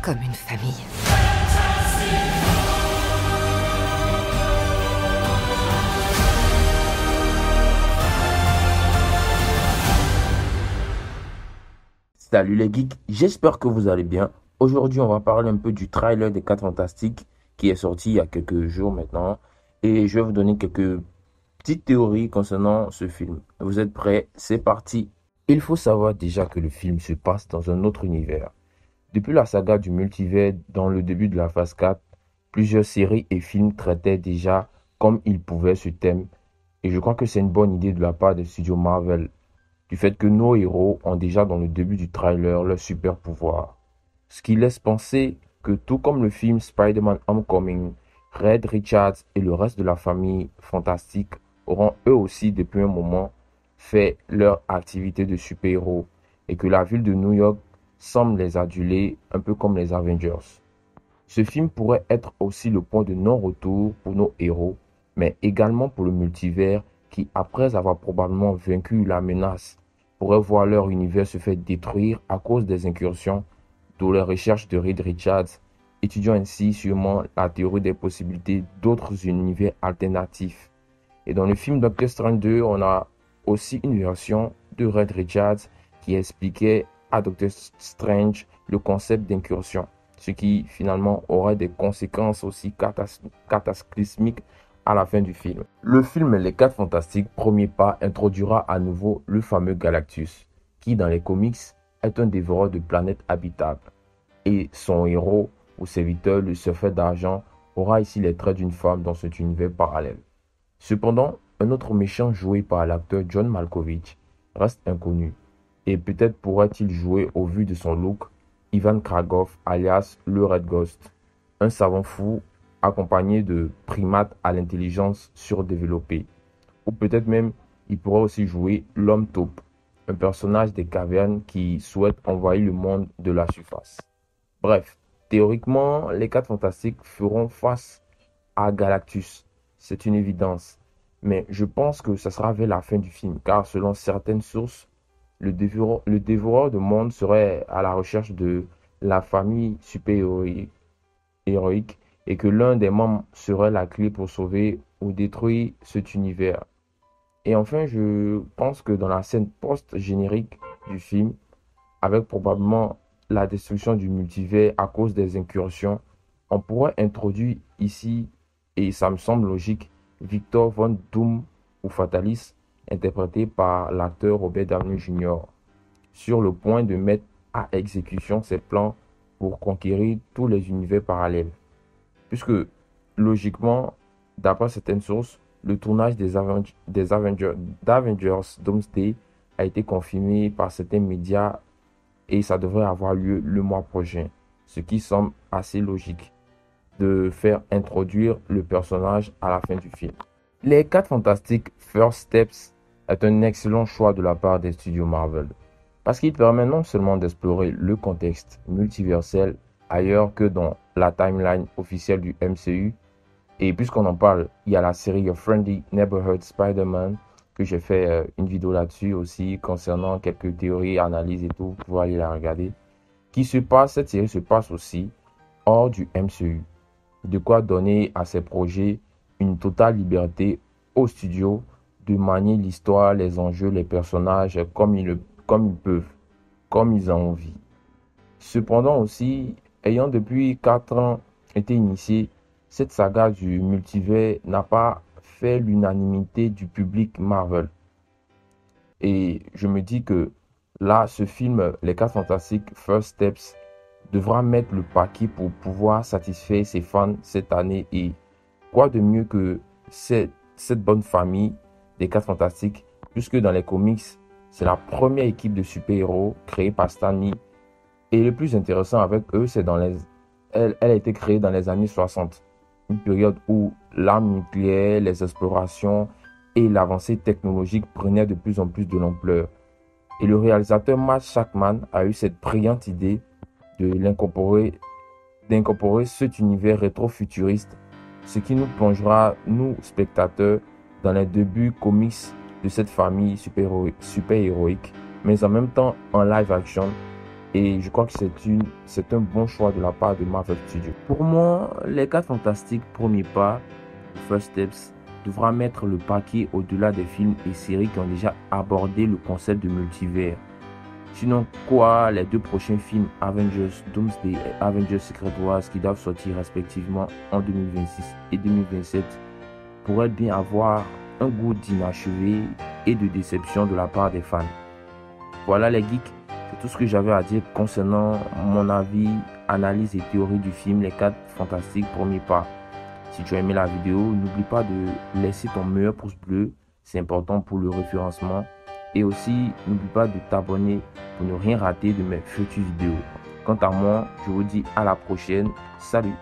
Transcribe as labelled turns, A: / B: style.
A: comme une famille.
B: Salut les geeks, j'espère que vous allez bien. Aujourd'hui, on va parler un peu du trailer des 4 Fantastiques qui est sorti il y a quelques jours maintenant. Et je vais vous donner quelques petites théories concernant ce film. Vous êtes prêts? C'est parti! Il faut savoir déjà que le film se passe dans un autre univers. Depuis la saga du multivers dans le début de la phase 4, plusieurs séries et films traitaient déjà comme ils pouvaient ce thème. Et je crois que c'est une bonne idée de la part des studios Marvel, du fait que nos héros ont déjà dans le début du trailer leur super pouvoir. Ce qui laisse penser que tout comme le film Spider-Man Homecoming, Reed Richards et le reste de la famille fantastique auront eux aussi depuis un moment fait leur activité de super-héros et que la ville de New York semble les aduler un peu comme les Avengers. Ce film pourrait être aussi le point de non-retour pour nos héros, mais également pour le multivers qui, après avoir probablement vaincu la menace, pourraient voir leur univers se faire détruire à cause des incursions, d'où les recherches de Reed Richards, étudiant ainsi sûrement la théorie des possibilités d'autres univers alternatifs. Et dans le film Doctor Strange 2, on a aussi une version de Reed Richards qui expliquait à Doctor Strange le concept d'incursion, ce qui finalement aurait des conséquences aussi cataclysmiques à la fin du film. Le film Les 4 Fantastiques, premier pas, introduira à nouveau le fameux Galactus, qui dans les comics est un dévoreur de planètes habitables. Et son héros ou serviteur, le surfeur d'argent, aura ici les traits d'une femme dans cet univers parallèle. Cependant, un autre méchant joué par l'acteur John Malkovich reste inconnu. Et peut-être pourrait-il jouer au vu de son look Ivan Kragoff alias le Red Ghost, un savant fou accompagné de primates à l'intelligence surdéveloppée. Ou peut-être même, il pourrait aussi jouer l'homme taupe, un personnage des cavernes qui souhaite envahir le monde de la surface. Bref, théoriquement, les 4 Fantastiques feront face à Galactus. C'est une évidence. Mais je pense que ça sera vers la fin du film, car selon certaines sources, le dévoreur de monde serait à la recherche de la famille super-héroïque et que l'un des membres serait la clé pour sauver ou détruire cet univers. Et enfin, je pense que dans la scène post-générique du film, avec probablement la destruction du multivers à cause des incursions, on pourrait introduire ici, et ça me semble logique, Victor Von Doom ou Fatalis, interprété par l'acteur Robert Downey Jr., sur le point de mettre à exécution ses plans pour conquérir tous les univers parallèles. Puisque, logiquement, d'après certaines sources, le tournage d'Avengers Doomsday a été confirmé par certains médias et ça devrait avoir lieu le mois prochain, ce qui semble assez logique de faire introduire le personnage à la fin du film. Les 4 Fantastiques First Steps est un excellent choix de la part des studios Marvel, parce qu'il permet non seulement d'explorer le contexte multiversel ailleurs que dans la timeline officielle du MCU, et puisqu'on en parle, il y a la série A Friendly Neighborhood Spider-Man, que j'ai fait une vidéo là-dessus aussi, concernant quelques théories, analyses et tout, vous pouvez aller la regarder, cette série se passe aussi hors du MCU, de quoi donner à ces projets une totale liberté aux studios de manier l'histoire, les enjeux, les personnages comme ils peuvent, comme ils en ont envie. Cependant aussi, ayant depuis 4 ans été initié, cette saga du multivers n'a pas fait l'unanimité du public Marvel. Et je me dis que là, ce film, Les 4 Fantastiques First Steps, devra mettre le paquet pour pouvoir satisfaire ses fans cette année. Et quoi de mieux que cette bonne famille des 4 Fantastiques, puisque dans les comics, c'est la première équipe de super-héros créée par Stan Lee. Et le plus intéressant avec eux, c'est elle a été créée dans les années 60, une période où l'arme nucléaire, les explorations et l'avancée technologique prenaient de plus en plus de l'ampleur. Et le réalisateur Matt Shakman a eu cette brillante idée d'incorporer cet univers rétro-futuriste, ce qui nous plongera, nous spectateurs, dans les débuts comics de cette famille super-héroïque, mais en même temps en live action, Et je crois que c'est un bon choix de la part de Marvel Studios. Pour moi, les 4 Fantastiques, premier pas, First Steps, devra mettre le paquet au-delà des films et séries qui ont déjà abordé le concept de multivers. Sinon quoi, les 2 prochains films Avengers Doomsday et Avengers Secret Wars qui doivent sortir respectivement en 2026 et 2027 pourraient bien avoir un goût d'inachevé et de déception de la part des fans. Voilà les geeks, c'est tout ce que j'avais à dire concernant mon avis, analyse et théorie du film Les 4 Fantastiques premier pas. Si tu as aimé la vidéo, n'oublie pas de laisser ton meilleur pouce bleu, c'est important pour le référencement. Et aussi, n'oublie pas de t'abonner pour ne rien rater de mes futures vidéos. Quant à moi, je vous dis à la prochaine. Salut!